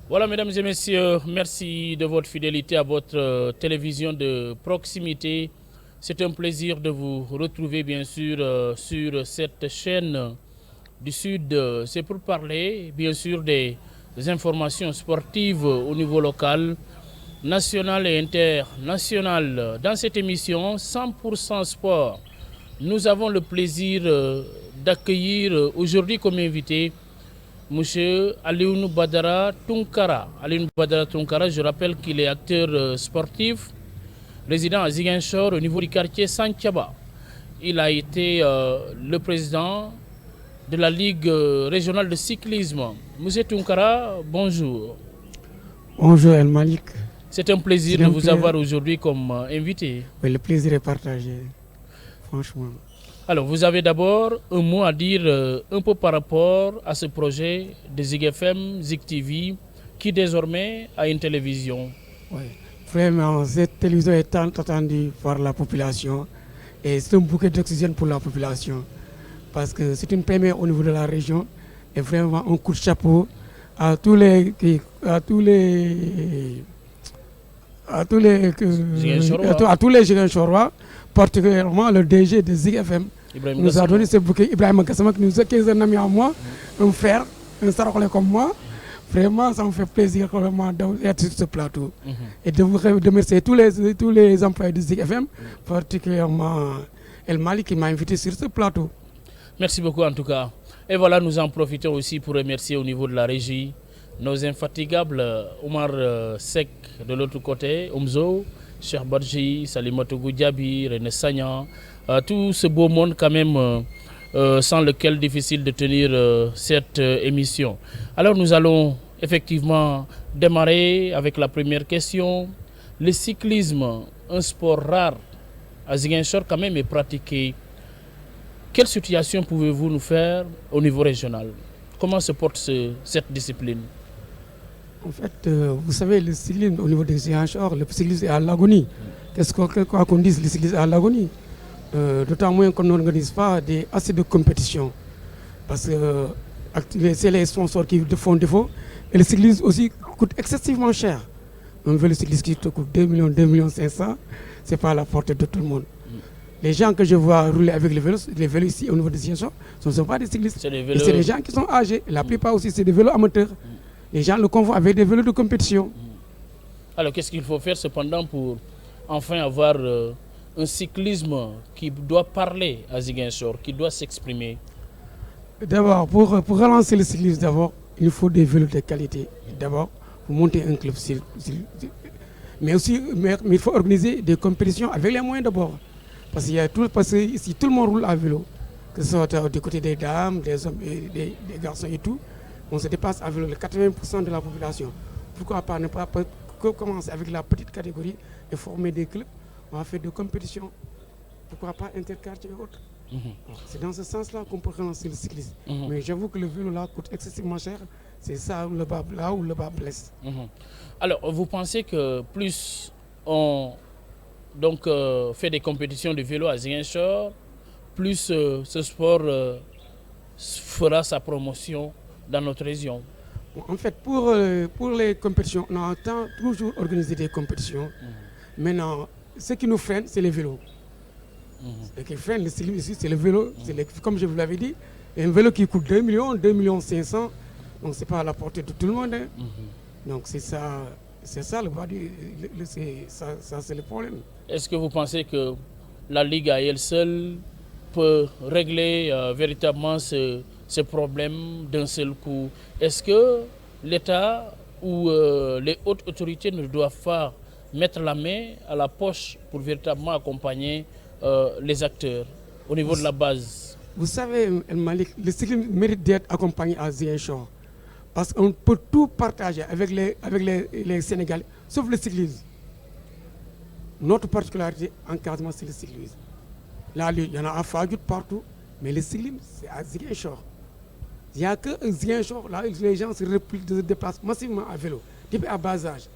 Voilà, mesdames et messieurs, merci de votre fidélité à votre télévision de proximité. C'est un plaisir de vous retrouver, bien sûr, sur cette chaîne du Sud. C'est pour parler, bien sûr, des informations sportives au niveau local, national et international. Dans cette émission 100% sport, nous avons le plaisir d'accueillir aujourd'hui comme invité Monsieur Alioune Badara Tunkara. Alioune Badara Tunkara, je rappelle qu'il est acteur sportif, résident à Ziguinchor au niveau du quartier Santhiaba. Il a été le président de la Ligue régionale de cyclisme. Monsieur Tunkara, bonjour. Bonjour El Malik. C'est un plaisir de vous avoir aujourd'hui comme invité. Oui, le plaisir est partagé, franchement. Alors, vous avez d'abord un mot à dire un peu par rapport à ce projet de Zig FM, Zig TV, qui désormais a une télévision. Oui, vraiment, cette télévision est tant attendue par la population et c'est un bouquet d'oxygène pour la population parce que c'est une première au niveau de la région et vraiment un coup de chapeau à tous les Ziguinchorois, particulièrement le DG de Zig FM. Ibrahim nous a donné ce bouquet. Ibrahim Gassama, qui est un ami à moi, un frère, un sarolais comme moi. Vraiment, ça me fait plaisir d'être sur ce plateau. Et de vous remercier tous les employés de Zig FM, particulièrement El Mali qui m'a invité sur ce plateau. Merci beaucoup en tout cas. Et voilà, nous en profitons aussi pour remercier au niveau de la régie nos infatigables Omar Sek de l'autre côté, Omzo, Cheikh Barji, Salimatou Goudiabi, René Sagnan, tout ce beau monde quand même sans lequel difficile de tenir cette émission. Alors nous allons effectivement démarrer avec la première question. Le cyclisme, un sport rare à Ziguinchor quand même est pratiqué. Quelle situation pouvez-vous nous faire au niveau régional? Comment se porte cette discipline? En fait, vous savez, le cyclisme au niveau des Ziguinchor, le cyclisme est à l'agonie. Qu'est-ce qu'on dise, le cyclisme est à l'agonie? D'autant moins qu'on n'organise pas assez de compétitions. Parce que c'est les sponsors qui font défaut. Et le cyclisme aussi coûte excessivement cher. Un vélo cycliste qui te coûte 2 millions, 2 millions 500, ce n'est pas à la portée de tout le monde. Les gens que je vois rouler avec les vélos ici au niveau des Ziguinchor, ce ne sont pas des cyclistes. C'est des gens qui sont âgés. La plupart aussi, c'est des vélos amateurs. Les gens le confondent avec des vélos de compétition. Alors qu'est-ce qu'il faut faire cependant pour enfin avoir un cyclisme qui doit parler à Ziguinchor, qui doit s'exprimer? D'abord, pour relancer le cyclisme, d'abord, il faut des vélos de qualité. D'abord, pour monter un club. Mais aussi, il faut organiser des compétitions avec les moyens d'abord. Parce que ici, tout le monde roule à vélo. Que ce soit du côté des dames, des hommes, des garçons et tout. On se dépasse à vélo, le 80% de la population. Pourquoi pas ne pas commencer avec la petite catégorie et former des clubs? On va faire des compétitions. Pourquoi pas interquartier et autres? C'est dans ce sens-là qu'on peut relancer le cyclisme. Mais j'avoue que le vélo là coûte excessivement cher. C'est ça là où le bas blesse. Alors, vous pensez que plus on fait des compétitions de vélo à Ziguinchor, plus ce sport fera sa promotion dans notre région? En fait, pour les compétitions, on entend toujours organiser des compétitions. Maintenant, ce qui nous freine, c'est les vélos. Ce qui freine le cyclisme ici, c'est le vélo. Comme je vous l'avais dit, un vélo qui coûte 2 millions, 2 millions 500, donc ce n'est pas à la portée de tout le monde. Donc c'est ça le bas c'est le problème. Est-ce que vous pensez que la Ligue à elle seule peut régler véritablement ce problème d'un seul coup? Est-ce que l'État ou les hautes autorités ne doivent pas mettre la main à la poche pour véritablement accompagner les acteurs au niveau de la base? Vous savez, El Malik, le cyclisme mérite d'être accompagné à Ziguinchor. Parce qu'on peut tout partager avec les Sénégalais, sauf le cyclisme. Notre particularité, encadrement, c'est le cyclisme. Là, il y en a à Fadjout partout, mais le cyclisme, c'est à Ziguinchor. Il n'y a que Ziguinchor, là, les gens se déplacent massivement à vélo, depuis à bas âge.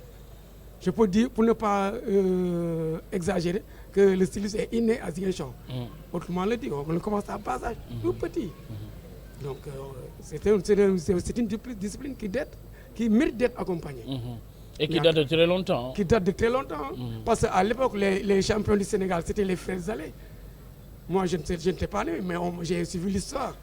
Je peux dire, pour ne pas exagérer, que le cyclisme est inné à Ziguinchor. Autrement le dit, on commence à bas âge, tout petit. Donc, c'est une discipline qui date qui mérite d'être accompagné. Et qui date de très longtemps. Qui date de très longtemps. Parce qu'à l'époque, les champions du Sénégal, c'était les frères Zalé. Moi, je n'étais pas né, mais j'ai suivi l'histoire.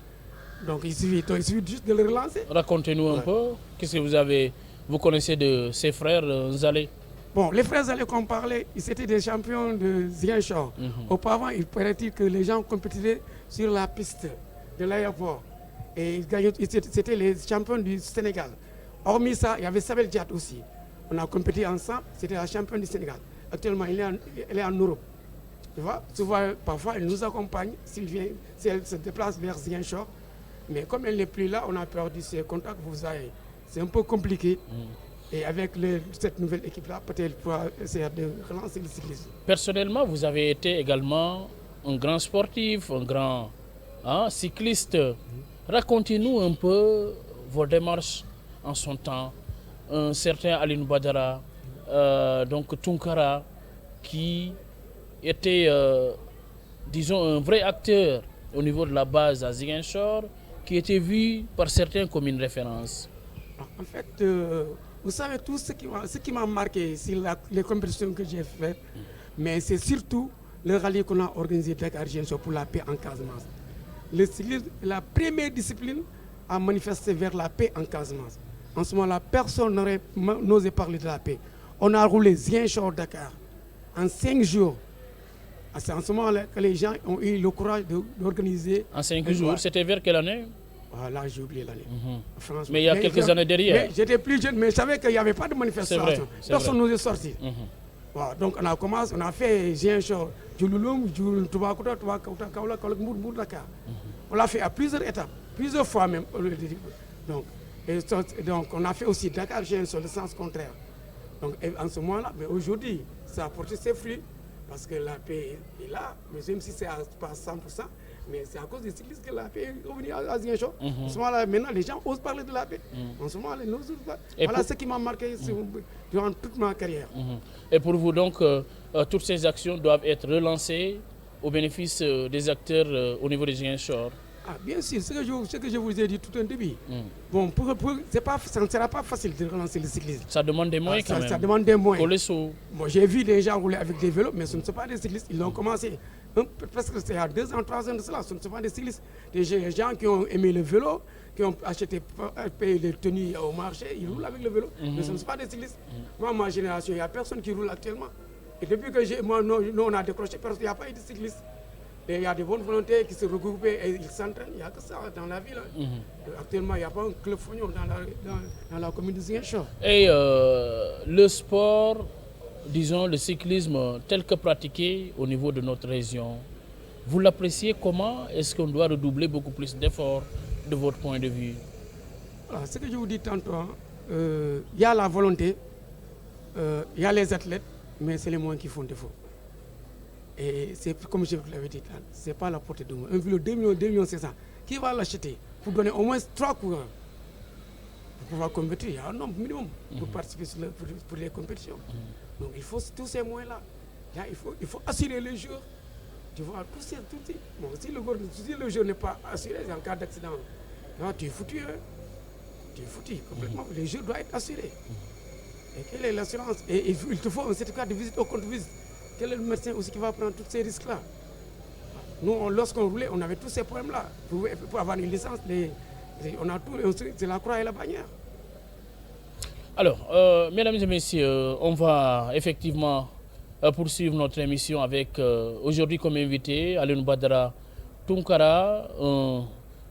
Donc, il suffit juste de le relancer. Racontez-nous un peu, qu'est-ce que vous connaissez de ces frères Zalé? Bon, les frères Zalé qu'on parlait, ils étaient des champions de Ziguinchor. Auparavant, il paraît-il que les gens compétaient sur la piste de l'aéroport. Et c'était les champions du Sénégal. Hormis ça, il y avait Sabel Diat aussi. On a compété ensemble, c'était la championne du Sénégal. Actuellement, elle est en Europe. Tu vois, souvent, parfois, elle nous accompagne si elle se déplace vers Ziguinchor. Mais comme elle n'est plus là, on a perdu ses contacts. C'est un peu compliqué. Et avec cette nouvelle équipe-là, peut-être pour essayer de relancer le cyclisme. Personnellement, vous avez été également un grand sportif, un grand cycliste. Racontez-nous un peu vos démarches en son temps. Un certain Alinou Badara, donc Tunkara, qui était, disons, un vrai acteur au niveau de la base à Ziguinchor, qui était vu par certains comme une référence. En fait, vous savez tout ce qui m'a marqué sur les compétitions que j'ai faites, mais c'est surtout le rallye qu'on a organisé Dakar Ziguinchor pour la paix en Casamance. Le cyclisme est la première discipline à manifester vers la paix en Casamance. En ce moment-là, personne n'aurait osé parler de la paix. On a roulé Ziguinchor-Dakar en 5 jours. C'est en ce moment-là que les gens ont eu le courage d'organiser. En 5 jours, c'était vers quelle année? Là, j'ai oublié l'année. Mais il y a quelques années derrière. J'étais plus jeune, mais je savais qu'il n'y avait pas de manifestation. Personne n'osait sortir. Donc on a commencé, on a fait Ziguinchor, Djoulouloum, Toubacouta, Kaola, Mour, Dakar. On l'a fait à plusieurs étapes, plusieurs fois même. Donc on a fait aussi Dakar Ziguinchor, le sens contraire. Donc en ce moment-là, mais aujourd'hui, ça a porté ses fruits parce que la paix est là, mais même si c'est pas 100%, mais c'est à cause des cyclistes que la paix est revenue à Ziguinchor. En ce moment-là, maintenant, les gens osent parler de la paix. En ce moment-là, ils n'osent pas. Voilà ce qui m'a marqué durant toute ma carrière. Et pour vous, donc, toutes ces actions doivent être relancées au bénéfice des acteurs au niveau des Ziguinchor? Bien sûr, ce que je vous ai dit tout un début. Bon, ça ne sera pas facile de relancer le cyclisme. Ça demande des moyens quand même. Ça demande des moyens. Bon, j'ai vu des gens rouler avec des vélos, mais ce ne sont pas des cyclistes. Ils l'ont commencé presque il y a 2 ans, 3 ans de cela. Ce ne sont pas des cyclistes. Des gens qui ont aimé le vélo, qui ont payé les tenues au marché, ils roulent avec le vélo. Mais ce ne sont pas des cyclistes. Moi, ma génération, il n'y a personne qui roule actuellement. Et depuis que nous, on a décroché, il n'y a pas eu de cyclistes. Il y a des bonnes volontés qui se regroupent et ils s'entraînent. Il n'y a que ça dans la ville. Actuellement, il n'y a pas un club fognon dans la commune de Ziguinchor. Et le sport, disons le cyclisme tel que pratiqué au niveau de notre région, vous l'appréciez comment? Est-ce qu'on doit redoubler beaucoup plus d'efforts de votre point de vue? Ce que je vous dis tantôt, il y a la volonté, il y a les athlètes, mais c'est les moyens qui font défaut. Et c'est comme je vous l'avais dit, ce n'est pas la portée de moi. Un vélo 2 millions, 2 millions 500, qui va l'acheter pour donner au moins 3 coureurs pour pouvoir compétir? Il y a un nombre minimum pour participer pour les compétitions. Donc il faut tous ces moyens-là. Il faut assurer les jours. Tu vois, bon, si le jour n'est pas assuré, en cas d'accident, tu es foutu. Tu es foutu complètement. Les jours doivent être assurés. Et quelle est l'assurance? Et il te faut un certificat de visite au compte visite. Quel est le médecin aussi qui va prendre tous ces risques-là? Nous, lorsqu'on roulait, on avait tous ces problèmes-là. Pour avoir une licence, on a tout, c'est la croix et la bannière. Alors, mesdames et messieurs, on va effectivement poursuivre notre émission avec aujourd'hui comme invité Alinou Badara Tunkara,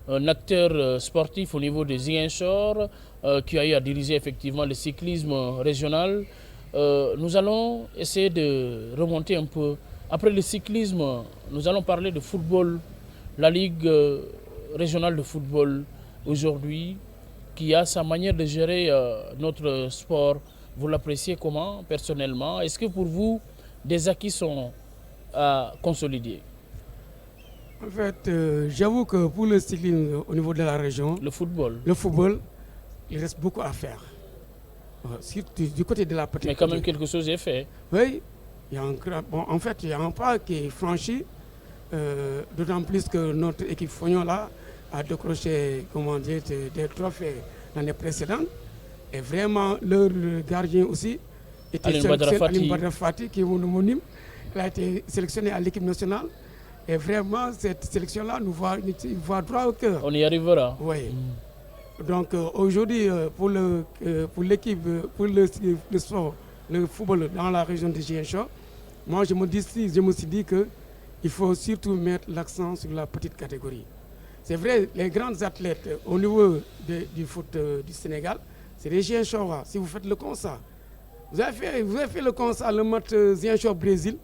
un acteur sportif au niveau de Ziguinchor qui a eu à diriger effectivement le cyclisme régional. Nous allons essayer de remonter un peu. Après le cyclisme, nous allons parler de football, la Ligue régionale de football aujourd'hui, qui a sa manière de gérer notre sport. Vous l'appréciez comment personnellement? Est-ce que pour vous, des acquis sont à consolider? En fait, j'avoue que pour le cyclisme au niveau de la région, le football, il reste beaucoup à faire. Surtout du côté de la petite. Mais quand même quelque chose est fait. Oui, en fait, il y a un pas qui est franchi, d'autant plus que notre équipe Fognon là a décroché des trophées l'année précédente. Et vraiment, leur gardien aussi était Aline sélectionné, Badara Aline Badara Fati, qui est mon homonyme. Il a été sélectionné à l'équipe nationale. Et vraiment, cette sélection-là nous voit droit au cœur. On y arrivera. Oui. Donc aujourd'hui, pour l'équipe, pour le sport, le football dans la région de Ziguinchor, moi je me suis dit qu'il faut surtout mettre l'accent sur la petite catégorie. C'est vrai, les grands athlètes au niveau du foot du Sénégal, c'est les Ziguinchorois. Si vous faites le constat, vous avez fait le constat, le match Ziguinchor-Brésil,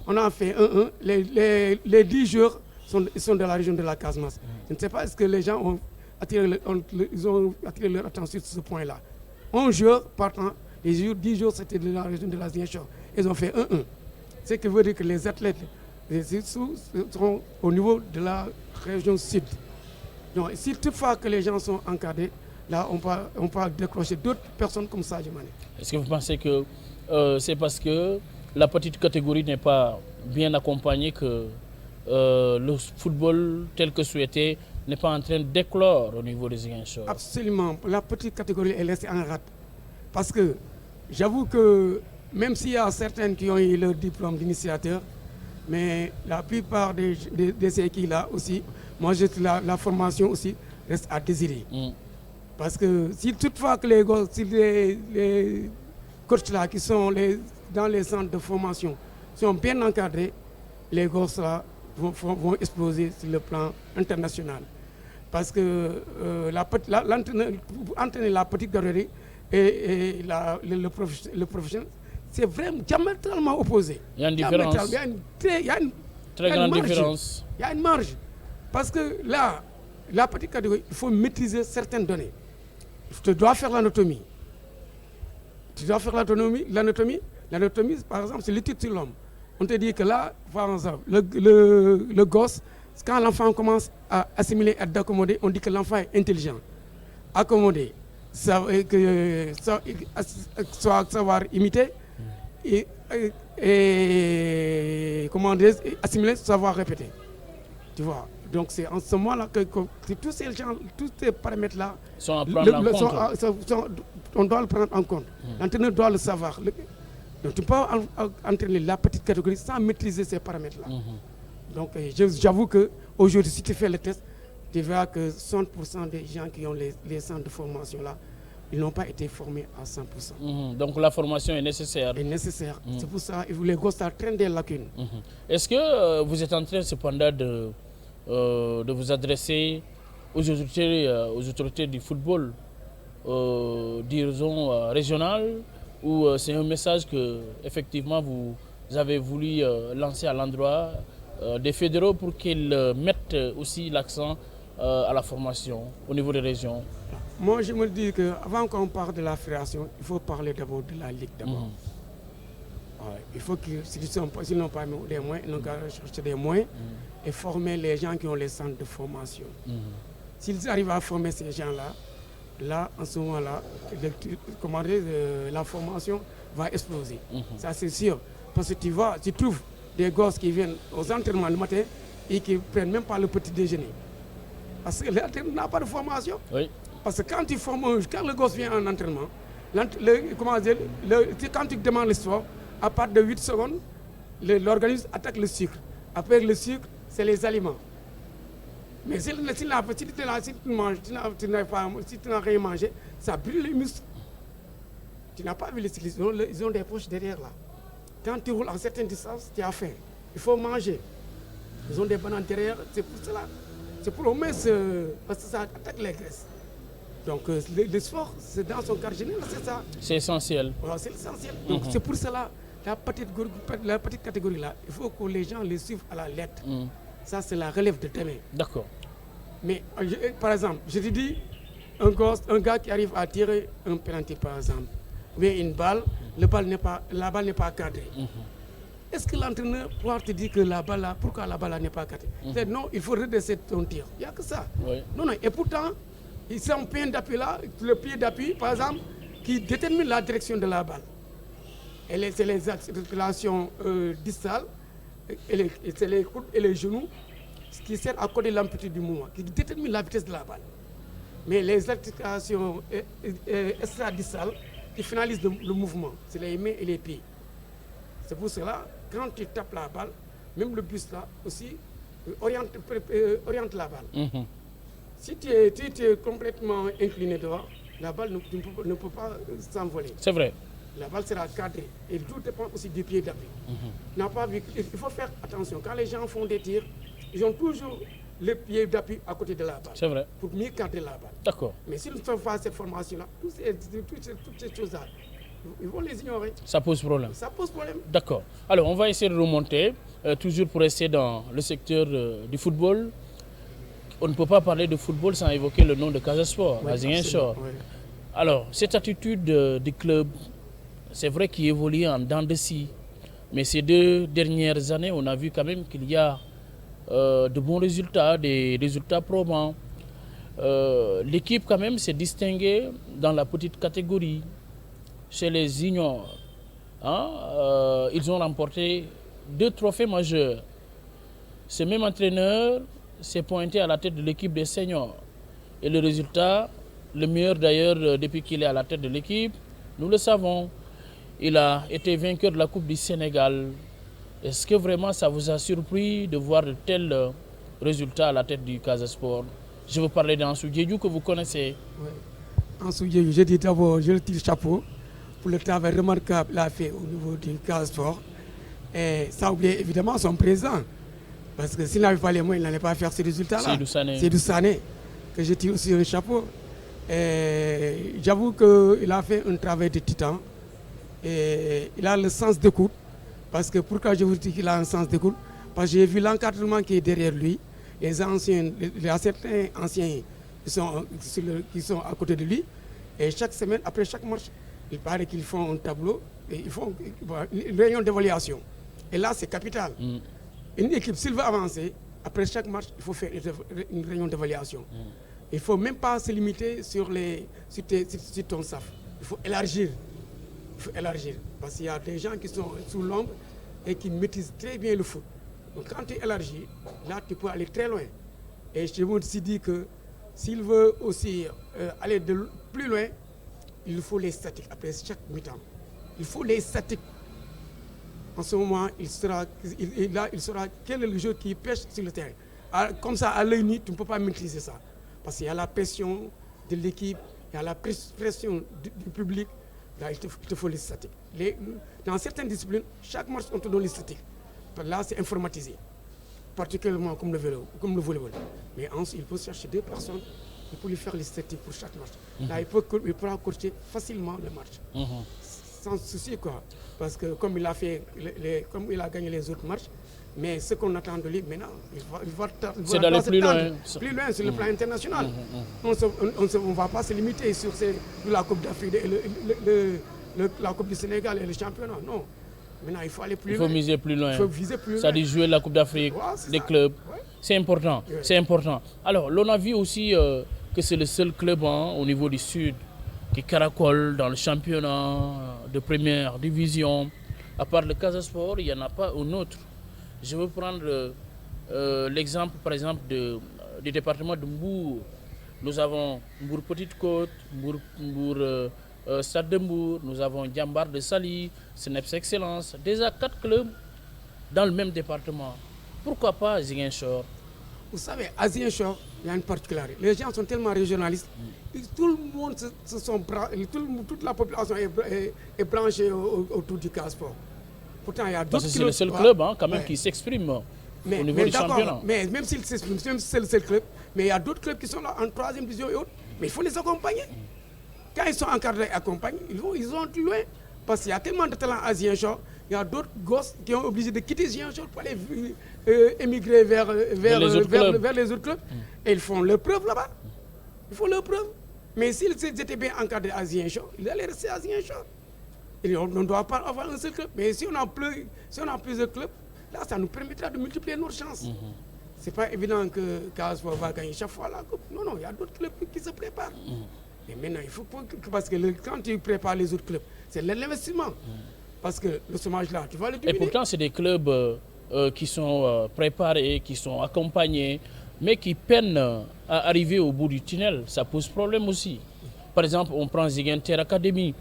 on a fait 1-1. Les 10 joueurs sont de la région de la Casamance. Je ne sais pas, est-ce que les gens ont attiré leur attention sur ce point-là. 11 joueurs partant, les 10 jours c'était de la région de la Ziguinchor. Ils ont fait 1-1. Ce qui veut dire que les athlètes seront au niveau de la région sud. Donc, si toutefois que les gens sont encadrés, là on peut décrocher d'autres personnes comme ça, Jemane. Est-ce que vous pensez que c'est parce que la petite catégorie n'est pas bien accompagnée que le football tel que souhaité n'est pas en train d'éclore au niveau des Ziguinchor? Absolument. La petite catégorie est laissée en rate. Parce que j'avoue que même s'il y a certaines qui ont eu leur diplôme d'initiateur, mais la plupart de ces équipes-là aussi, moi la formation aussi reste à désirer. Parce que si toutefois que les coachs-là qui sont dans les centres de formation sont bien encadrés, les gosses-là vont exploser sur le plan international. Parce que entraîner la petite galerie et le professionnel, c'est vraiment diamétralement opposé. Il y a une différence. Il y a une très grande différence. Il y a une marge. Parce que là, la petite catégorie, il faut maîtriser certaines données. Tu dois faire l'anatomie. L'anatomie, par exemple, c'est l'étude sur l'homme. On te dit que là, par exemple, le gosse, quand l'enfant commence à assimiler, à d'accommoder, on dit que l'enfant est intelligent. Accommoder, savoir imiter et assimiler, savoir répéter. Tu vois. Donc c'est en ce moment-là que tous ces paramètres-là sont à prendre en compte. On doit le prendre en compte. L'entraîneur doit le savoir. Donc tu peux pas entraîner la petite catégorie sans maîtriser ces paramètres-là. Donc j'avoue qu'aujourd'hui, si tu fais le test, tu verras que 60% des gens qui ont les centres de formation là, ils n'ont pas été formés à 100%. Donc la formation est nécessaire. C'est nécessaire. C'est pour ça que les gosses traînent des lacunes. Est-ce que vous êtes en train cependant de vous adresser aux autorités du football, disons régional, ou c'est un message que effectivement vous avez voulu lancer à l'endroit des fédéraux pour qu'ils mettent aussi l'accent à la formation au niveau des régions? Moi, je me dis qu'avant qu'on parle de la fédération, il faut parler d'abord de la ligue d'abord. Il faut que s'ils n'ont pas des moyens, ils n'ont qu'à chercher des moyens et former les gens qui ont les centres de formation. S'ils arrivent à former ces gens-là, là, en ce moment-là, la formation va exploser. Ça, c'est sûr. Parce que tu trouves des gosses qui viennent aux entraînements le matin et qui ne prennent même pas le petit déjeuner. Parce que l'entraînement n'a pas de formation. Oui. Parce que quand quand le gosse vient en entraînement, quand tu demandes l'histoire, à partir de 8 secondes, l'organisme attaque le sucre. Après le sucre, c'est les aliments. Mais si tu n'as rien mangé, ça brûle les muscles. Tu n'as pas vu les cyclistes, ils ont des poches derrière là. Quand tu roules à certaines distances, tu as faim. Il faut manger. Ils ont des bananes derrière, c'est pour cela. C'est pour au moins parce que ça attaque les graisses. Donc le sport, c'est dans son cadre général, c'est ça. C'est essentiel. Voilà, c'est essentiel. Donc c'est pour cela, la petite catégorie là, il faut que les gens les suivent à la lettre. Ça, c'est la relève de demain. D'accord. Mais par exemple, je te dis, un gars qui arrive à tirer un penalty par exemple, ou bien une balle, la balle n'est pas cadrée. Est-ce que l'entraîneur pourra te dire que pourquoi la balle n'est pas cadrée? Non, il faut redresser ton tir. Il n'y a que ça. Oui. Non, et pourtant, c'est un pied d'appui là, le pied d'appui, par exemple, qui détermine la direction de la balle. C'est les articulations distales, c'est les coudes et les genoux, ce qui sert à coder l'amplitude du mouvement, qui détermine la vitesse de la balle. Mais les articulations extradissales qui finalisent le mouvement, c'est les mains et les pieds. C'est pour cela, quand tu tapes la balle, même le buste là aussi oriente la balle. Si tu es complètement incliné devant, la balle ne peut pas s'envoler. C'est vrai. La balle sera cadrée. Et tout dépend aussi du pied d'appui. Il faut faire attention. Quand les gens font des tirs, ils ont toujours le pied d'appui à côté de la balle. C'est vrai. Pour mieux cadrer la balle. D'accord. Mais s'ils ne font pas cette formation-là, toutes ces choses-là, ils vont les ignorer. Ça pose problème. Ça pose problème. D'accord. Alors, on va essayer de remonter, toujours pour rester dans le secteur du football. On ne peut pas parler de football sans évoquer le nom de Casa Sport, Ziguinchor. Oui. Alors, cette attitude du club, c'est vrai qu'il évolue en dents de scie. Mais ces 2 dernières années, on a vu quand même qu'il y a de bons résultats, des résultats probants. L'équipe quand même s'est distinguée dans la petite catégorie. Chez les juniors, ils ont remporté 2 trophées majeurs. Ce même entraîneur s'est pointé à la tête de l'équipe des seniors. Et le résultat, le meilleur d'ailleurs depuis qu'il est à la tête de l'équipe, nous le savons. Il a été vainqueur de la Coupe du Sénégal. Est-ce que vraiment ça vous a surpris de voir de tels résultats à la tête du Casa Sport? Je veux parler d'Ansou Diédhiou que vous connaissez. Oui. Ansou Diédhiou, je dis d'abord, je le tire chapeau pour le travail remarquable qu'il a fait au niveau du Casa Sport. Et sans oublier évidemment son président. Parce que s'il n'avait pas les moyens, il n'allait pas faire ces résultats-là. Seydou Sané, que je tire aussi un chapeau. Et j'avoue qu'il a fait un travail de titan. Et il a le sens d'écoute. Parce que pourquoi je vous dis qu'il a un sens d'écoute? Parce que j'ai vu l'encadrement qui est derrière lui. Il y a certains anciens qui sont à côté de lui. Et chaque semaine, après chaque match, il paraît qu'ils font un tableau. Et ils font une réunion d'évaluation. Et là, c'est capital. Une équipe, s'il veut avancer, après chaque match, il faut faire une réunion d'évaluation. Il ne faut même pas se limiter sur ton staff. Il faut élargir. Parce qu'il y a des gens qui sont sous l'ombre et qui maîtrisent très bien le foot. Donc quand tu élargis, là tu peux aller très loin. Et je me suis dit que s'il veut aussi aller plus loin, il faut les statiques après chaque mi-temps. Il faut les statiques. En ce moment, il saura quel est le jeu qui pêche sur le terrain. Comme ça, à l'œil nu, tu ne peux pas maîtriser ça. Parce qu'il y a la pression de l'équipe, il y a la pression du public. Là, il te faut les statiques. Dans certaines disciplines, chaque match, on te donne les statiques. Là, c'est informatisé. Particulièrement comme le volleyball. Mais ensuite, il faut chercher 2 personnes pour lui faire les statiques pour chaque match. Là, il pourra coacher facilement le match. Sans souci, quoi. Parce que comme il a gagné les autres matchs, mais ce qu'on attend de lui maintenant, il va c'est d'aller plus loin. Plus loin sur le plan international. On ne va pas se limiter sur la Coupe d'Afrique, la Coupe du Sénégal et le championnat. Non. Maintenant, il faut aller plus loin. Il faut miser plus loin. Il faut viser plus loin. Ça dit jouer la Coupe d'Afrique, des clubs. Ouais. C'est important. Ouais. C'est important. Alors, l'on a vu aussi que c'est le seul club au niveau du Sud qui caracole dans le championnat de première division. À part le Casa Sport, il n'y en a pas un autre. Je veux prendre l'exemple, par exemple, du département de Mbour. Nous avons Mbour Petite Côte, Mbour Stade de Mbour, nous avons Djambar de Sali, Seneps Excellence. Déjà 4 clubs dans le même département. Pourquoi pas Ziguinchor? Vous savez, à Ziguinchor, il y a une particularité. Les gens sont tellement régionalistes. Tout le monde toute la population est branchée autour du Casa Sport. Pourtant, il y a d'autres clubs. C'est le seul club quand même qui s'exprime au niveau du championnat. Mais même s'il s'exprime, c'est le seul club, mais il y a d'autres clubs qui sont là en 3e division et autres. Mais il faut les accompagner. Quand ils sont encadrés et accompagnés, ils vont loin. Parce qu'il y a tellement de talent à Ziguinchor, il y a d'autres gosses qui ont obligé de quitter Ziguinchor pour aller émigrer vers les autres clubs. Et ils font leur preuve là-bas. Ils font leur preuve. Mais s'ils étaient bien encadrés à Ziguinchor, ils allaient rester à Ziguinchor. On ne doit pas avoir un seul club. Mais si on a plusieurs clubs, là, ça nous permettra de multiplier nos chances. Ce n'est pas évident que Casa Sport va gagner chaque fois la coupe. Non, il y a d'autres clubs qui se préparent. Et maintenant, il faut parce que quand tu prépares les autres clubs, c'est l'investissement. Parce que le chômage là, tu vas le diminuer. Et pourtant, c'est des clubs qui sont préparés, qui sont accompagnés. mais qui peinent à arriver au bout du tunnel. Ça pose problème aussi. Par exemple, on prend Ziguinchor Academy,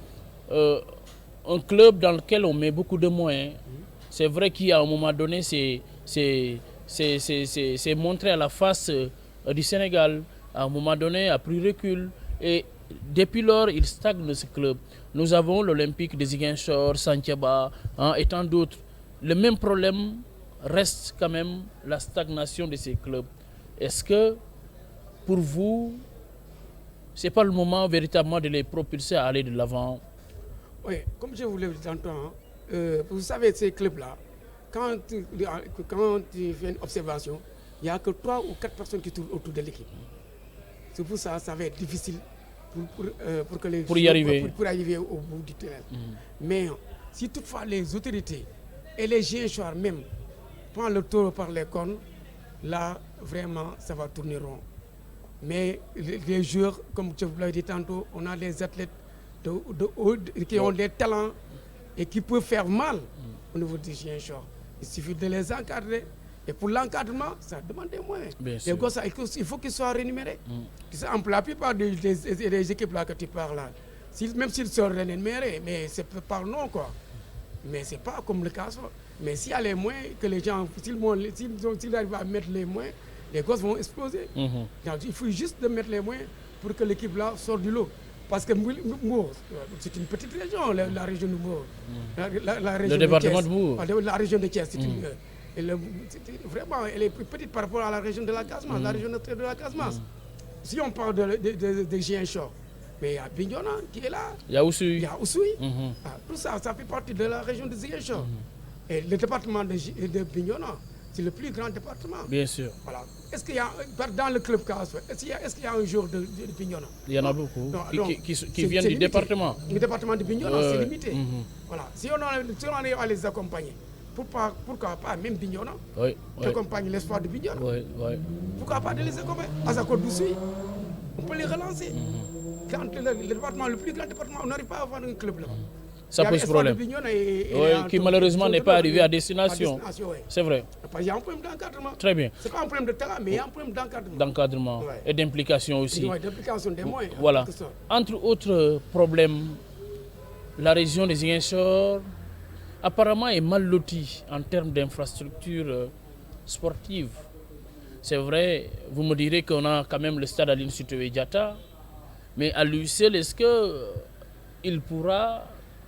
un club dans lequel on met beaucoup de moyens. C'est vrai qu'à un moment donné, c'est montré à la face du Sénégal. À un moment donné, a pris recul. Et depuis lors, il stagne ce club. Nous avons l'Olympique de Ziguinchor, Santhiaba, et tant d'autres. Le même problème reste quand même la stagnation de ces clubs. Est-ce que, pour vous, ce n'est pas le moment véritablement de les propulser à aller de l'avant? Oui, comme je vous l'ai dit tantôt, vous savez, ces clubs-là, quand tu fais une observation, il n'y a que 3 ou 4 personnes qui tournent autour de l'équipe. C'est pour ça que ça va être difficile pour y arriver au bout du tunnel. Mais si toutefois les autorités et les GHR même prennent le taureau par les cornes, là, vraiment, ça va tourner rond. Mais les joueurs, comme je vous l'ai dit tantôt, on a des athlètes qui ont des talents et qui peuvent faire mal au niveau des GHR. Il suffit de les encadrer. Et pour l'encadrement, ça demande des moyens. Les gosses, il faut qu'ils soient rémunérés. La plupart des équipes là que tu parles là, même s'ils sont rémunérés, mais c'est par nom quoi. Mais c'est pas comme le cas. Mais s'il y a les moyens, que les gens, s'ils arrivent à mettre les moyens, les gosses vont exploser. Donc, il faut juste de mettre les moyens pour que l'équipe là sorte du lot. Parce que Mbour, c'est une petite région, la région de Mbour. Le département de Mbour. La région de Thiès, c'est une... vraiment, elle est petite par rapport à la région de la Casamance, la région de la Casamance. Si on parle de Ziguinchor, mais il y a Bignona qui est là. Il y a Oussouye. Il y a Oussouye. Tout ça, ça fait partie de la région de Ziguinchor. Et le département de Bignona, c'est le plus grand département. Bien sûr. Voilà. Est-ce qu'il y a, dans le club Casse, est-ce qu'il y a un joueur de Bignona? Il y en a beaucoup qui viennent du département. Le département de Bignona, c'est limité. Voilà. Si on arrive à les accompagner, pourquoi pas même Bignona, qui accompagne l'espoir de Bignona. Pourquoi pas de les accompagner? À sa côte d'Oussouye, on peut les relancer. Quand le département, le plus grand département, on n'arrive pas à avoir un club là. Ça pose problème. Qui malheureusement n'est pas arrivé à destination. C'est vrai. Il y a un problème d'encadrement. Très bien. Ce n'est pas un problème de talent, mais il y a un problème d'encadrement. D'encadrement et d'implication aussi. D'implication des moyens. Voilà. Entre autres problèmes, la région des Ziguinchor apparemment est mal lotie en termes d'infrastructures sportives. C'est vrai, vous me direz qu'on a quand même le stade Aline Sitoé Diatta, mais à lui seul, est-ce qu'il pourra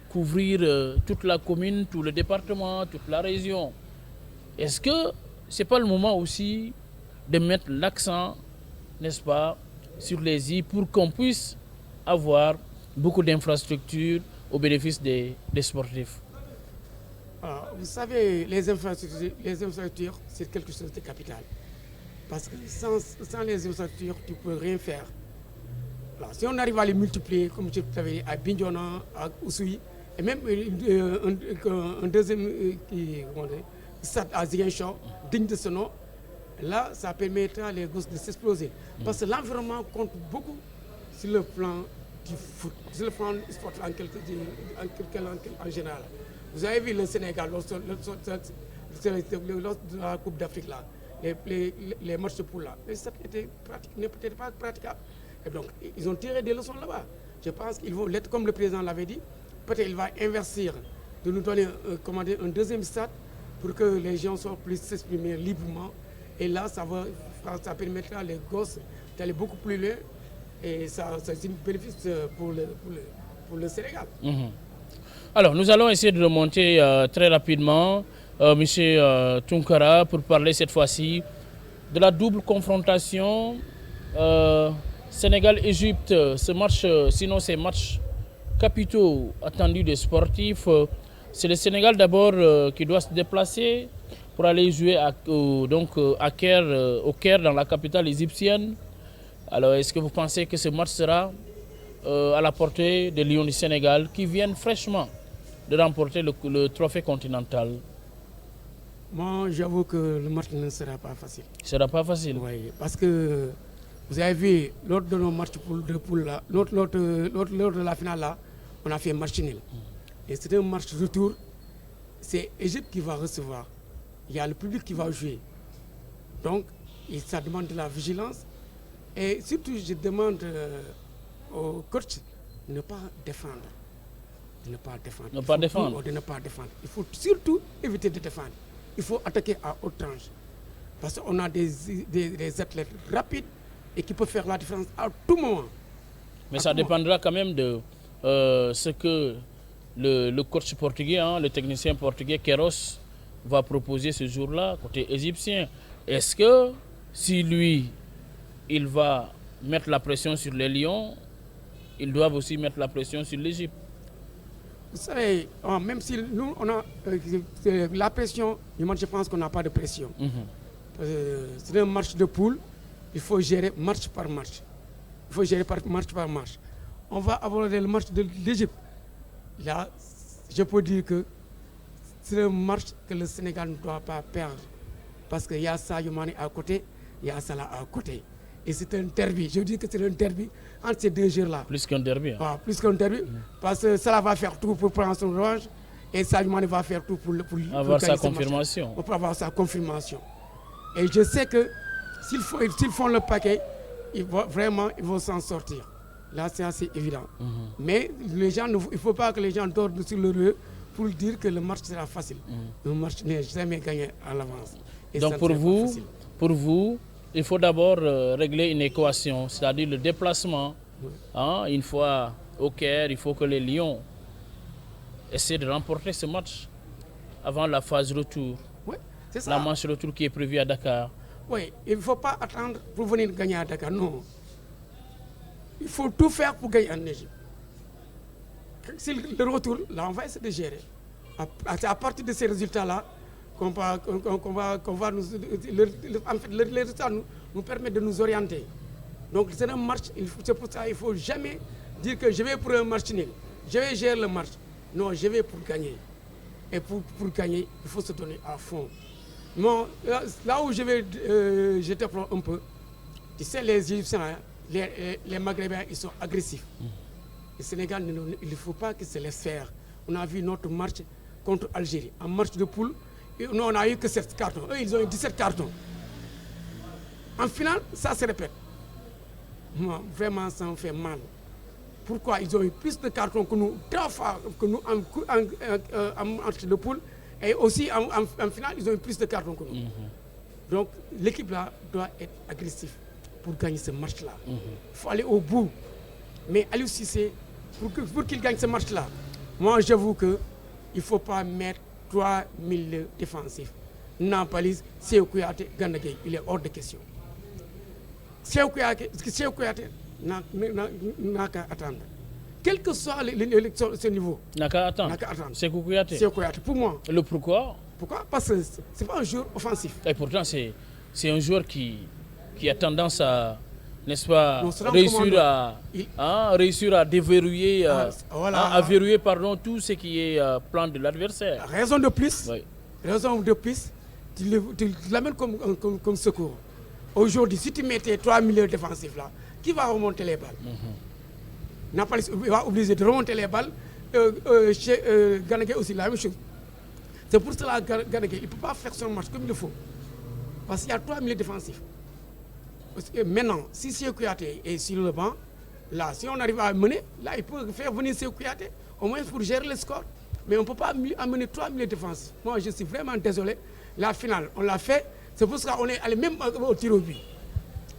couvrir toute la commune, tout le département, toute la région? Est-ce que ce n'est pas le moment aussi de mettre l'accent, n'est-ce pas, sur les îles pour qu'on puisse avoir beaucoup d'infrastructures au bénéfice des sportifs? Vous savez, les infrastructures, c'est quelque chose de capital. Parce que sans les infrastructures, tu ne peux rien faire. Alors, si on arrive à les multiplier, comme je t'avais dit, à Bignona, à Oussouye, et même un deuxième stade à Ziguinchor, digne de ce nom, là, ça permettra les gosses de s'exploser. Parce que l'environnement compte beaucoup sur le plan du foot, sur le plan du sport en général. Vous avez vu le Sénégal, lors de la Coupe d'Afrique, là, les matchs de poule là, les stades n'étaient pas praticables. Et donc, ils ont tiré des leçons là-bas. Je pense qu'ils vont l'être, comme le président l'avait dit, peut-être il va investir, de nous donner un deuxième stade pour que les gens soient plus s'exprimer librement. Et là, ça permettra les gosses d'aller beaucoup plus loin. Et ça c'est un bénéfice pour le Sénégal. Alors, nous allons essayer de remonter très rapidement, M. Tunkara, pour parler cette fois-ci de la double confrontation Sénégal-Égypte. Ce match, sinon ces matchs capitaux attendus des sportifs, c'est le Sénégal d'abord qui doit se déplacer pour aller jouer au Caire, dans la capitale égyptienne. Alors, est-ce que vous pensez que ce match sera à la portée des Lions du Sénégal qui viennent fraîchement de remporter le trophée continental? Moi, j'avoue que le match ne sera pas facile. Ce ne sera pas facile? Oui, parce que vous avez vu, lors de nos matchs de poule, lors de la finale, là, on a fait match nul. Et c'est un match retour. C'est l'Égypte qui va recevoir. Il y a le public qui va jouer. Donc, Et ça demande de la vigilance. Et surtout, je demande au coach de ne pas défendre. De ne pas défendre. De ne pas défendre. Il faut surtout éviter de défendre. Il faut attaquer à outrance. Parce qu'on a des athlètes rapides et qui peuvent faire la différence à tout moment. Mais ça dépendra quand même de ce que le coach portugais, le technicien portugais Queiroz va proposer ce jour-là, côté égyptien. Est-ce que si lui, il va mettre la pression sur les Lions, ils doivent aussi mettre la pression sur l'Égypte? Vous savez, même si nous, on a la pression, moi je pense qu'on n'a pas de pression. C'est un match de poule, il faut gérer match par match. Il faut gérer match par match. On va aborder le match de l'Égypte. Là, je peux dire que c'est un match que le Sénégal ne doit pas perdre. Parce qu'il y a Sadio Mané à côté, il y a Salah à côté. Et c'est un derby. Je dis que c'est un derby entre ces deux joueurs-là. Plus qu'un derby. Plus qu'un derby. Parce que Salah va faire tout pour prendre son revanche. Et Sadio Mané va faire tout pour avoir sa confirmation. Pour avoir sa confirmation. Et je sais que s'ils font le paquet, ils vont s'en sortir. Là, c'est assez évident. Mais les gens, il ne faut pas que les gens dorment sur le lieu pour dire que le match sera facile. Le match n'est jamais gagné à l'avance. Donc pour vous, il faut d'abord régler une équation, c'est-à-dire le déplacement. Une fois au Caire, il faut que les Lions essaient de remporter ce match avant la phase retour. Oui, c'est ça. La manche retour qui est prévue à Dakar. Oui, il ne faut pas attendre pour venir gagner à Dakar, non. Il faut tout faire pour gagner en Égypte. Si le retour, là, on va essayer de gérer. À partir de ces résultats-là, qu'on va nous... En fait, les résultats nous permettent de nous orienter. Donc, c'est un match, c'est pour ça qu'il ne faut jamais dire que je vais pour un match nul. Je vais gérer le match. Non, je vais pour gagner. Et pour gagner, il faut se donner à fond. Bon, là où je te prends un peu, tu sais, les Égyptiens, les Maghrébins, ils sont agressifs. Le Sénégal, il ne faut pas que se laisse faire. On a vu notre match contre Algérie, en match de poule. Nous, on n'a eu que 7 cartons. Eux, ils ont eu 17 cartons. En finale, ça se répète. Moi, vraiment, ça me fait mal. Pourquoi ils ont eu plus de cartons que nous, 3 fois que nous en match de poule. Et aussi, en finale, ils ont eu plus de cartons que nous. Donc, l'équipe-là doit être agressive pour gagner ce match-là. Il faut aller au bout. Mais Aliou Cissé, pour qu'il gagne ce match-là, moi, j'avoue qu'il ne faut pas mettre 3 milieux défensifs. Nampalys, Sékou Kouyaté, Gana Gueye, il est hors de question. Sékou Kouyaté n'a qu'à attendre. Quel que soit ce niveau. N'a qu'à attendre. Sékou Kouyaté. Pour moi. Le pourquoi? Pourquoi? Parce que ce n'est pas un joueur offensif. Et pourtant, c'est un joueur qui a tendance à, n'est-ce pas, réussir à déverrouiller, à verrouiller tout ce qui est plan de l'adversaire. Raison de plus, tu l'amènes comme secours. Aujourd'hui, si tu mettais 3 milieux défensifs là, qui va remonter les balles? Nampalys va obliger de remonter les balles. Chez Gana Gueye aussi, la même chose. C'est pour cela que Gana Gueye, il ne peut pas faire son match comme il le faut. Parce qu'il y a 3 milieux défensifs. Maintenant, si Sékou Kouyaté est sur le banc, là, si on arrive à mener, là, il peut faire venir Sékou Kouyaté, au moins pour gérer le score. Mais on ne peut pas amener 3 milieux défensifs. Moi, je suis vraiment désolé. La finale, on l'a fait. C'est pour ça qu'on est allé même au tir au but.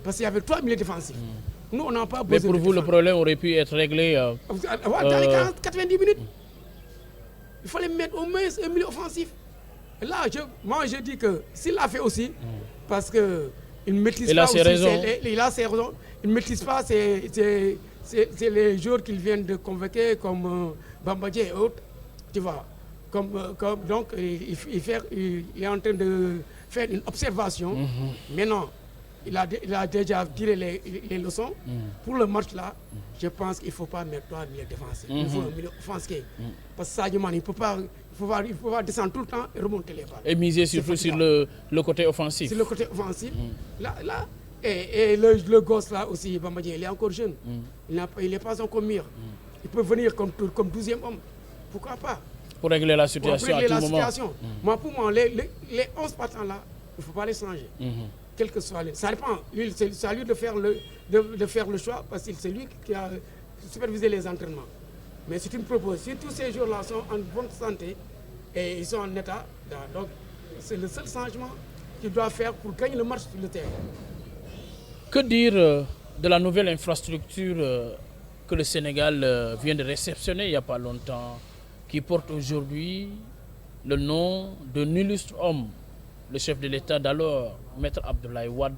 Parce qu'il y avait 3 milieux défensifs. Nous, on n'a pas besoin. Mais pour vous, le problème aurait pu être réglé dans les 90 minutes. Il fallait mettre au moins un milieu offensif. Et là, moi, je dis que s'il l'a fait aussi, parce qu'il ne maîtrise pas aussi. Il a ses raisons. Il ne maîtrise pas c'est les joueurs qu'il vient de convoquer comme Bambadji et autres. Tu vois. Donc, il est en train de faire une observation. Maintenant, il a déjà tiré les leçons. Pour le match-là, je pense qu'il ne faut pas mettre 3 milieux défensifs. Il faut un milieu offensif. Parce que Sadio Mané, il peut pas descendre tout le temps et remonter les balles. Et miser surtout sur le côté offensif. Sur le côté offensif. Là, et le gosse là aussi, Bambadji, il est encore jeune. Il n'est pas encore mûr. Il peut venir comme 12e homme. Pourquoi pas? Pour régler la situation à tout moment. Moi, pour moi, les 11 partants là, il ne faut pas les changer. quel que soit ça dépend. Lui, c'est à lui de faire le choix parce que c'est lui qui a supervisé les entraînements. Mais si tu me proposes, si tous ces joueurs-là sont en bonne santé et ils sont en état, donc c'est le seul changement qu'il doit faire pour gagner le match sur le terrain. Que dire de la nouvelle infrastructure que le Sénégal vient de réceptionner il n'y a pas longtemps, qui porte aujourd'hui le nom d'un illustre homme, le chef de l'État d'alors, Maître Abdoulaye Wade.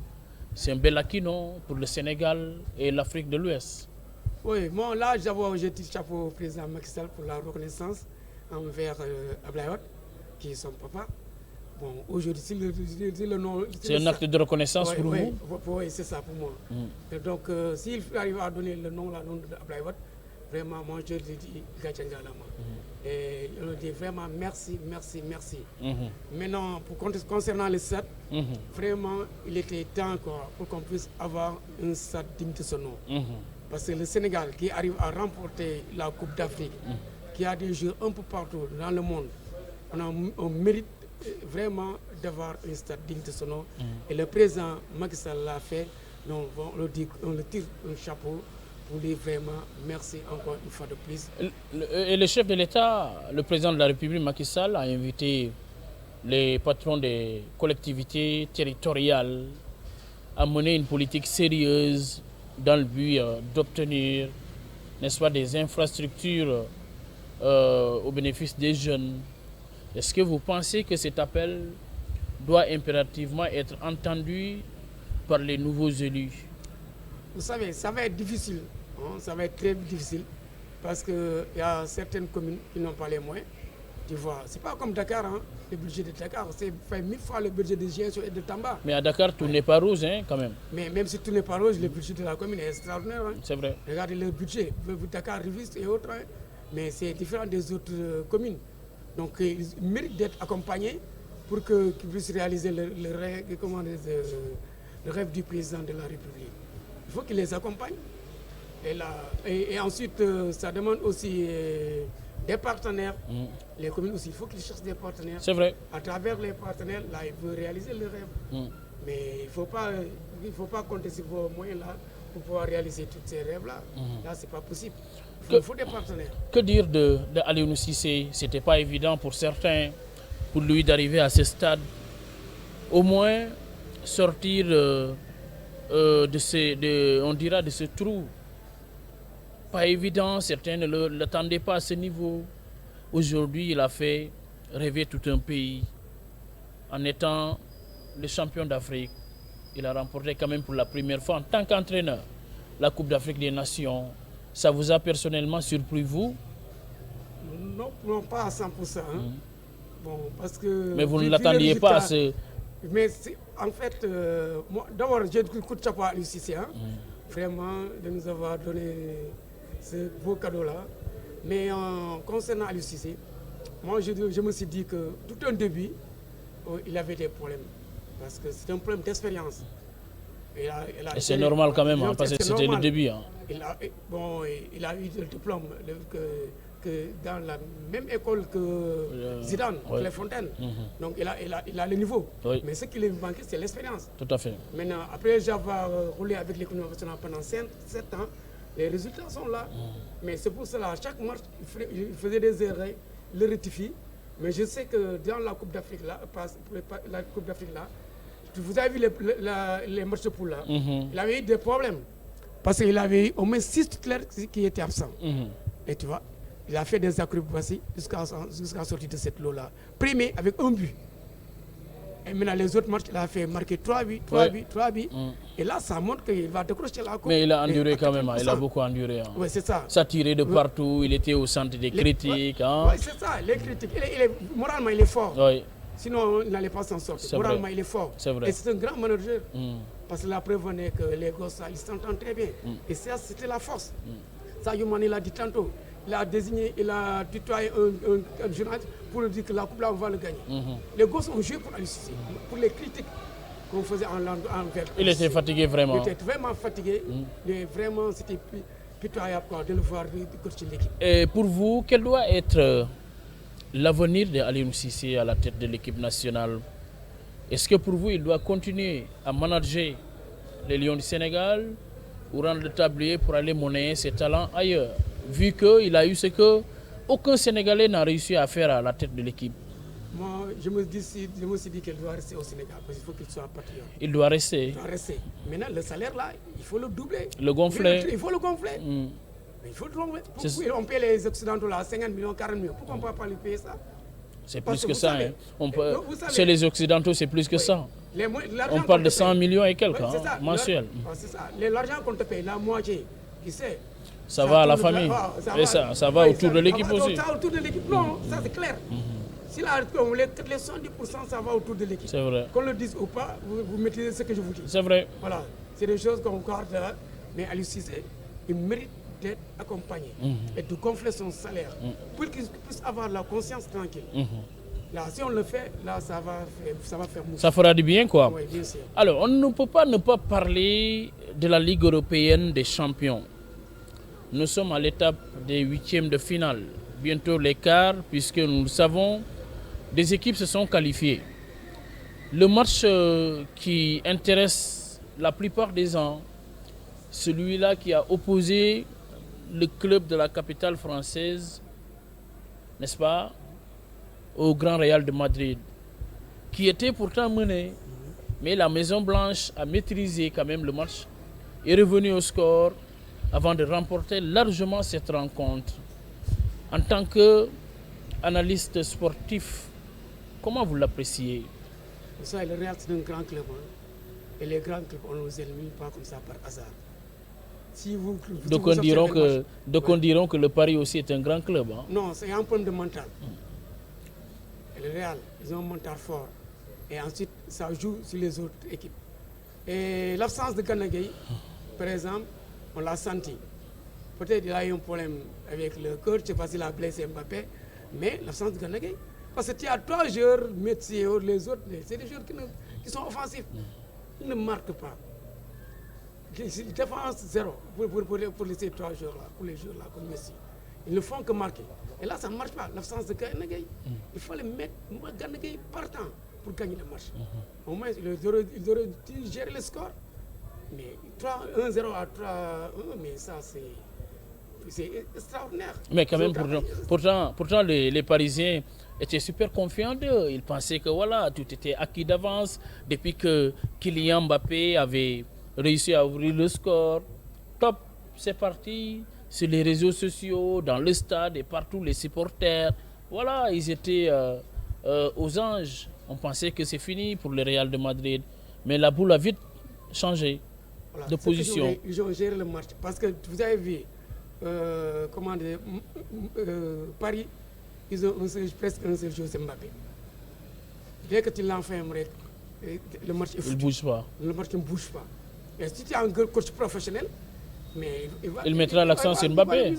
C'est un bel acquis, non, pour le Sénégal et l'Afrique de l'Ouest. Oui, moi là, j'avoue, j'ai tiré le chapeau au président Macky Sall pour la reconnaissance envers Abdoulaye Wade, qui est son papa. Bon, aujourd'hui, c'est le nom. C'est un acte de reconnaissance pour vous? Oui, c'est ça pour moi. Et donc, s'il arrive à donner le nom d'Abdoulaye Wade, vraiment, moi, je lui dis Gachangalama. Et je lui dis vraiment merci. Maintenant, concernant le stade, vraiment, il était temps pour qu'on puisse avoir un stade digne de son nom. Parce que le Sénégal qui arrive à remporter la Coupe d'Afrique, qui a des joueurs un peu partout dans le monde, on mérite vraiment d'avoir un stade digne de son nom. Et le président Macky Sall l'a fait. Donc on le tire un chapeau pour lui vraiment. Merci encore une fois de plus. Et le chef de l'État, le président de la République Macky Sall, a invité les patrons des collectivités territoriales à mener une politique sérieuse dans le but d'obtenir, n'est-ce pas, des infrastructures au bénéfice des jeunes. Est-ce que vous pensez que cet appel doit impérativement être entendu par les nouveaux élus? Vous savez, ça va être difficile, hein, ça va être très difficile, parce qu'il y a certaines communes qui n'ont pas les moyens. Tu vois, c'est pas comme Dakar, hein, le budget de Dakar, c'est fait 1000 fois le budget de Ziguinchor et de Tamba. Mais à Dakar, tout n'est pas rose, hein, quand même. Mais même si tout n'est pas rose, le budget de la commune est extraordinaire. Hein. C'est vrai. Regardez le budget, Dakar, Riviste et autres, hein, mais c'est différent des autres communes. Donc, ils méritent d'être accompagnés pour qu'ils puissent réaliser le rêve du président de la République. Il faut qu'ils les accompagnent. Et ensuite, ça demande aussi des partenaires. Les communes aussi, il faut qu'ils cherchent des partenaires. C'est vrai. À travers les partenaires, là, ils veulent réaliser le rêve. Mais il ne faut pas compter sur vos moyens-là pour pouvoir réaliser tous ces rêves-là. Là, ce n'est pas possible. Il faut des partenaires. Que dire de Alioune Cissé? Ce n'était pas évident pour certains, pour lui d'arriver à ce stade. Au moins sortir de ce trou. Pas évident, certains ne l'attendaient pas à ce niveau. Aujourd'hui, il a fait rêver tout un pays. En étant le champion d'Afrique, il a remporté quand même pour la première fois en tant qu'entraîneur la Coupe d'Afrique des Nations. Ça vous a personnellement surpris, vous? Non, pas à 100%. Hein. Bon, parce que mais vous ne l'attendiez pas à ce... Mais en fait, d'abord, j'ai un coup de chapeau à l'UCC, hein, vraiment, de nous avoir donné ce beau cadeau-là. Mais concernant l'UCC, moi, je me suis dit que tout un début, il avait des problèmes. Parce que c'est un problème d'expérience. Et c'est normal quand même, hein, parce que c'était le début. Hein. Il a eu le diplôme que dans la même école que Zidane, Clairefontaine. Donc il a le niveau. Oui. Mais ce qui lui manquait, c'est l'expérience. Tout à fait. Maintenant, après avoir roulé avec l'économie nationale pendant 7 ans, les résultats sont là. Mais c'est pour cela, à chaque match, il faisait des erreurs, il le rectifie. Mais je sais que dans la Coupe d'Afrique là, vous avez vu les matchs de poule là, il avait eu des problèmes. Parce qu'il avait eu au moins 6 titulaires qui étaient absents. Et tu vois, il a fait des acrobaties jusqu'à la sortie de cette lot-là. Premier avec un but. Et maintenant, les autres matchs, il a fait marquer 3 buts. Et là, ça montre qu'il va décrocher la coupe. Mais il a enduré quand même, il a beaucoup enduré. Hein. Oui, c'est ça. Ça tirait de partout, il était au centre des critiques. Hein. Oui, c'est ça, les critiques. Moralement, il est fort. Oui. Sinon, il n'allait pas s'en sortir. Moralement, il est fort. C'est vrai. Et c'est un grand manager. Parce que la preuve est que les gosses, ils s'entendent très bien. Et ça, c'était la force. Ça, Youmane l'a dit tantôt. Il a tutoyé un journaliste pour lui dire que la coupe là, on va le gagner. Les gosses ont joué pour pour les critiques qu'on faisait envers. Il était fatigué vraiment. Il était vraiment fatigué. Et vraiment, c'était pitoyable de le voir coacher l'équipe. Et pour vous, quel doit être l'avenir d'Alioune Cissé à la tête de l'équipe nationale? Est-ce que pour vous, il doit continuer à manager les Lions du Sénégal ou rendre le tablier pour aller monnayer ses talents ailleurs, vu qu'il a eu ce que aucun Sénégalais n'a réussi à faire à la tête de l'équipe? Moi, je me suis dit qu'il doit rester au Sénégal parce qu'il faut qu'il soit patriote. Il doit rester. Il doit rester. Maintenant, le salaire là, il faut le doubler. Le gonfler. Il faut le gonfler. Mais il faut le gonfler. Pourquoi on paye les Occidentaux là 50 millions, 40 millions? Pourquoi on ne peut pas lui payer ça? C'est plus que ça. Savez, chez les Occidentaux, c'est plus que ça. On parle de 100 millions et quelques mensuels. C'est ça. L'argent qu'on te paye, la moitié, qui sait? Ça va à la famille. Et ça va autour de l'équipe aussi. Ça va autour de l'équipe. Non, ça c'est clair. Si les 70%, ça va autour de l'équipe. C'est vrai. Qu'on le dise ou pas, vous maîtrisez ce que je vous dis. C'est vrai. Voilà. C'est des choses qu'on garde là. Mais Aliou Cissé, il mérite d'être accompagné et de gonfler son salaire pour qu'il puisse avoir la conscience tranquille. Là, si on le fait, là, ça va faire mouche. Ça fera du bien, quoi. Oui, bien sûr. Alors, on ne peut pas ne pas parler de la Ligue européenne des champions. Nous sommes à l'étape des huitièmes de finale. Bientôt les quarts, puisque nous le savons, des équipes se sont qualifiées. Le match qui intéresse la plupart des gens, celui-là qui a opposé le club de la capitale française, n'est-ce pas, au Grand Real de Madrid, qui était pourtant mené, mais la Maison Blanche a maîtrisé quand même le match, est revenue au score avant de remporter largement cette rencontre. En tant qu'analyste sportif, comment vous l'appréciez? Ça, le Real, c'est un grand club. Hein. Et les grands clubs, on ne les élimine pas comme ça par hasard. Si donc on diront que le Paris aussi est un grand club. Hein? Non, c'est un problème de mental. Et le Real, ils ont un mental fort. Et ensuite, ça joue sur les autres équipes. Et l'absence de Gana Gueye, par exemple, on l'a senti. Peut-être qu'il a eu un problème avec le cœur, je ne sais pas s'il a blessé Mbappé, mais l'absence de Gana Gueye. Parce que tu as 3 joueurs, Messi, les autres, c'est des joueurs qui sont offensifs. Ils ne marquent pas. Défense zéro pour ces 3 joueurs-là, pour les joueurs-là, comme Messi. Ils ne font que marquer. Et là, ça ne marche pas, l'absence de Gana Gueye. Il faut les mettre Gana Gueye partant pour gagner le match. Au moins, ils auraient dû gérer le score. Mais 1-0 à 3-1, mais ça, c'est extraordinaire. Mais quand même, pourtant les Parisiens étaient super confiants d'eux. Ils pensaient que voilà, tout était acquis d'avance. Depuis que Kylian Mbappé avait réussi à ouvrir le score, top, c'est parti. Sur les réseaux sociaux, dans le stade et partout, les supporters, voilà, ils étaient aux anges. On pensait que c'est fini pour le Real de Madrid. Mais la boule a vite changé de position. Ils ont géré le match. Parce que vous avez vu, Paris, ils ont presque un seul joueur, c'est Mbappé. Dès que tu l'enfermes, le match est foutu. Il ne bouge pas. Le match ne bouge pas. Et si tu as un coach professionnel, mais il mettra l'accent sur Mbappé.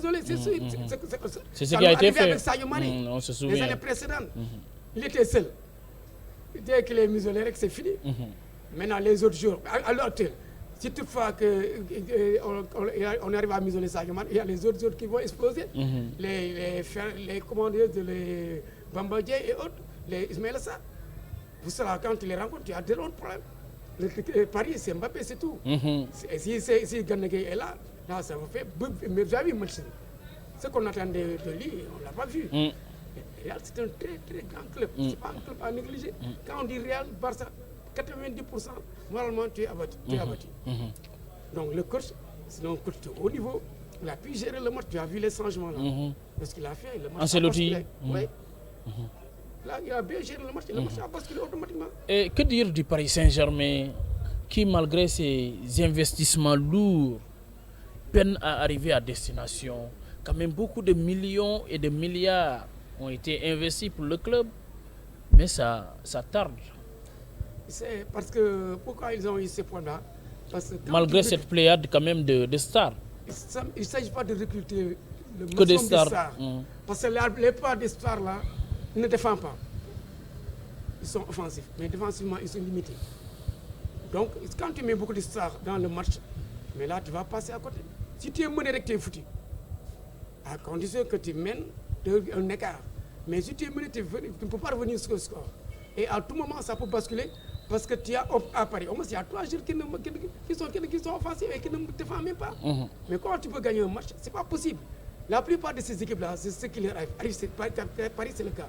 C'est ce qui a été fait. Avec Sadio Mané, on se souvient. Les années précédentes. Il était seul. Dès qu'il est isolé, c'est fini. Maintenant, les autres jours, alors, si toutefois on arrive à m'isoler Sadio Mané, il y a les autres qui vont exploser. Les Bamba Dieng et autres, les Ismaël Sarr. Pour cela, quand tu les rencontres, tu as des autres problèmes. Paris, c'est Mbappé, c'est tout. Si Gana Gueye est là, ça va faire. Mais vous avez vu ce qu'on attendait de lui, on ne l'a pas vu. Real, c'est un très très grand club. Ce n'est pas un club à négliger. Quand on dit Real, Barça, 90%, normalement, tu es abattu. Donc le coach, c'est un coach de haut niveau. Il a pu gérer le match. Tu as vu les changements là. Parce qu'il a fait le match. Ancelotti. Oui. Là, il a bien géré le match. Le match a basculé automatiquement. Et que dire du Paris Saint-Germain qui, malgré ses investissements lourds, peine à arriver à destination? Quand même, beaucoup de millions et de milliards ont été investis pour le club, mais ça tarde. C'est parce que, pourquoi ils ont eu ces points-là? Malgré cette pléiade quand même de stars. Il ne s'agit pas de recruter le que des stars. stars. Parce que la plupart des stars-là ne défendent pas. Ils sont offensifs, mais défensivement, ils sont limités. Donc, quand tu mets beaucoup de stars dans le match, mais là, tu vas passer à côté. Si tu es mené avec tes foutus, à condition que tu mènes un écart. Mais si tu es mené, tu ne peux pas revenir sur le score. Et à tout moment, ça peut basculer Parce que tu as à Paris, au moins il y a 3 joueurs qui sont offensifs et qui ne défendent même pas. Mais comment tu peux gagner un match? C'est pas possible. La plupart de ces équipes-là, c'est ce qui leur arrive. Paris, c'est le cas.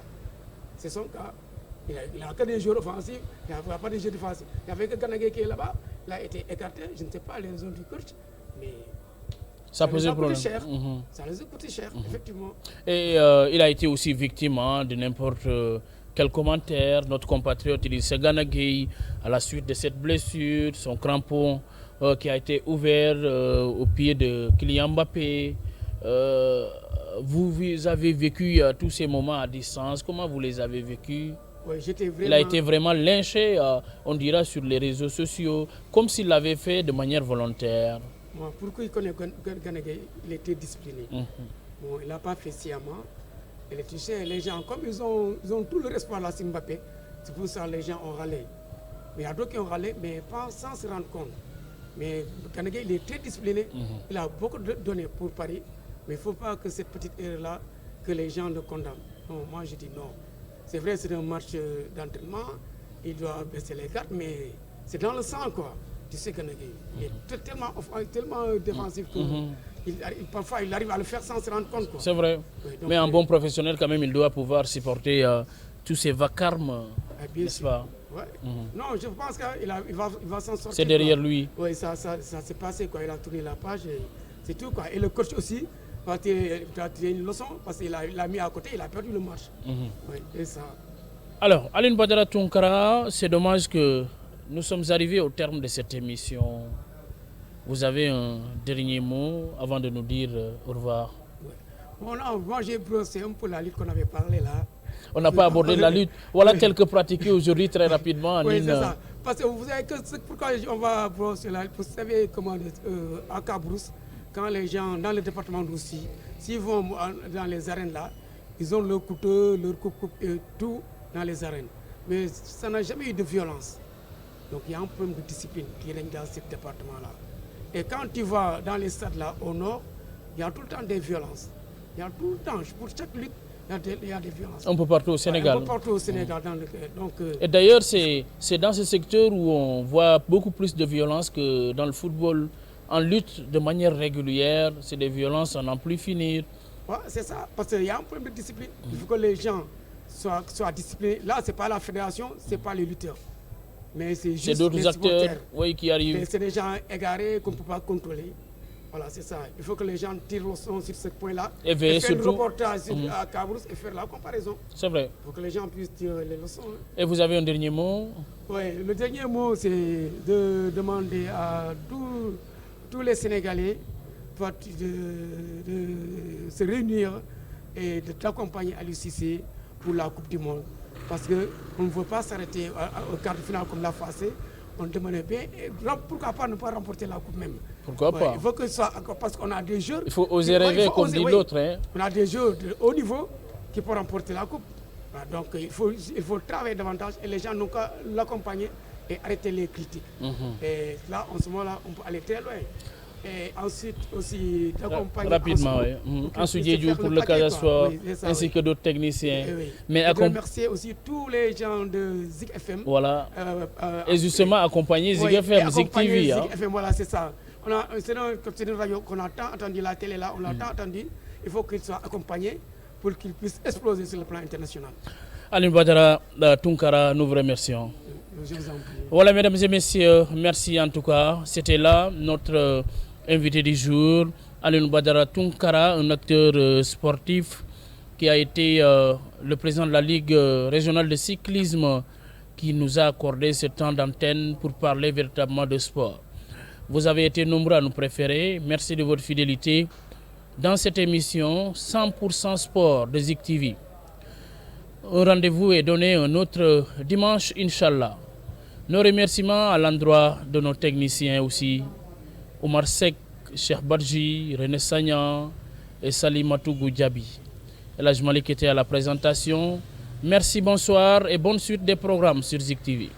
C'est son cas. Il n'a que des joueurs offensifs, il n'y a pas de joueurs défensifs. Il y avait que Ganagé qui est là-bas, il a été écarté. Je ne sais pas les raisons du coach, mais ça posait problème. Cher. Ça les a coûté cher, effectivement. Et il a été aussi victime de n'importe quel commentaire. Notre compatriote, il dit Ganagé, à la suite de cette blessure, son crampon qui a été ouvert au pied de Kylian Mbappé. Vous avez vécu tous ces moments à distance. Comment vous les avez vécus? Ouais, il a été vraiment lynché, on dira, sur les réseaux sociaux, comme s'il l'avait fait de manière volontaire. Moi, pourquoi il connaît Ganagé? Il était discipliné. Bon, il n'a pas fait sciemment. Et tu sais, les gens, comme ils ont tout le respect à Mbappé, c'est pour ça que les gens ont râlé. Mais il y a d'autres qui ont râlé, mais pas sans se rendre compte. Mais Ganagé, il est très discipliné. Il a beaucoup donné pour Paris. Mais il ne faut pas que cette petite erreur-là, que les gens le condamnent. Non, moi je dis non. C'est vrai, c'est un match d'entraînement. Il doit baisser les cartes, mais c'est dans le sang, quoi. Tu sais Ganagé, il est tellement défensif que parfois il arrive à le faire sans se rendre compte. C'est vrai. Oui, mais un bon professionnel, quand même, il doit pouvoir supporter tous ces vacarmes, n'est-ce pas? Ouais. Non, je pense qu'il va s'en sortir. C'est derrière lui. Oui, ça s'est passé, quoi. Il a tourné la page, c'est tout, quoi. Et le coach aussi, il a tiré une leçon parce qu'il l'a mis à côté, il a perdu le match. Oui, et ça. Alors, Aline Badara Tounkara, c'est dommage que nous sommes arrivés au terme de cette émission. Vous avez un dernier mot avant de nous dire au revoir? Ouais. Bon, non, moi j'ai brossé un peu la lutte qu'on avait parlé là. On n'a pas abordé la lutte. Voilà quelques pratiquées aujourd'hui très rapidement. Oui, c'est ça. Parce que vous savez pourquoi on va brosser la lutte? Vous savez comment à Cabrousse, quand les gens dans le département d'Oussi, s'ils vont dans les arènes là, ils ont leur couteau, leur coupe et tout dans les arènes. Mais ça n'a jamais eu de violence. Donc il y a un problème de discipline qui règne dans ce département-là. Et quand tu vas dans les stades là au nord, il y a tout le temps des violences. Il y a tout le temps, pour chaque lutte, il y a des violences. Un peu partout au Sénégal. Un peu partout au Sénégal. Et d'ailleurs, c'est dans ce secteur où on voit beaucoup plus de violence que dans le football. En lutte de manière régulière, c'est des violences à n'en plus finir. Ouais, c'est ça, parce qu'il y a un problème de discipline. Il faut que les gens soient disciplinés. Là, ce n'est pas la fédération, ce n'est pas les lutteurs. Mais c'est juste d'autres acteurs qui arrivent. C'est des gens égarés qu'on ne peut pas contrôler. Voilà, c'est ça. Il faut que les gens tirent le son sur ce point-là. Et veiller faire surtout. un reportage à Cabrousse et faire la comparaison. C'est vrai. Il faut que les gens puissent tirer les leçons. Et vous avez un dernier mot? Oui, le dernier mot, c'est de demander à tous les Sénégalais de se réunir et de t'accompagner à l'UCC pour la Coupe du Monde. Parce qu'on ne veut pas s'arrêter au quart de finale comme la passée. On demandait bien, pourquoi pas ne pas remporter la Coupe même? Pourquoi pas? Il faut que ce soit parce qu'on a des joueurs. Il faut oser rêver, comme dit l'autre. Hein. On a des joueurs de haut niveau qui peuvent remporter la Coupe. Donc il faut travailler davantage et les gens n'ont qu'à l'accompagner et arrêter les critiques. Et là, en ce moment-là, on peut aller très loin. Et ensuite aussi d'accompagner rapidement, ensuite pour le Casa Sport, ainsi que d'autres techniciens. Mais je remercier aussi tous les gens de Zik FM. Voilà. Et justement accompagner Zik FM, Zik TV. Zik FM, voilà, c'est ça. C'est une radio qu'on a tant entendu, la télé là, on l'a tant entendu. Il faut qu'il soit accompagné pour qu'il puisse exploser sur le plan international. Aline Badara Tounkara, nous vous remercions. Je vous en prie. Voilà, mesdames et messieurs, merci en tout cas. C'était là notre invité du jour, Aline Badara Tounkara, un acteur sportif qui a été le président de la Ligue régionale de cyclisme qui nous a accordé ce temps d'antenne pour parler véritablement de sport. Vous avez été nombreux à nous préférer. Merci de votre fidélité dans cette émission 100% sport de Zik TV. Un rendez-vous est donné un autre dimanche, Inch'Allah. Nos remerciements à l'endroit de nos techniciens aussi, Omar Sek, Cheikh Badji, René Sagnan et Salimatou Goudjabi. El Hadj Malik était à la présentation. Merci, bonsoir et bonne suite des programmes sur Zik TV.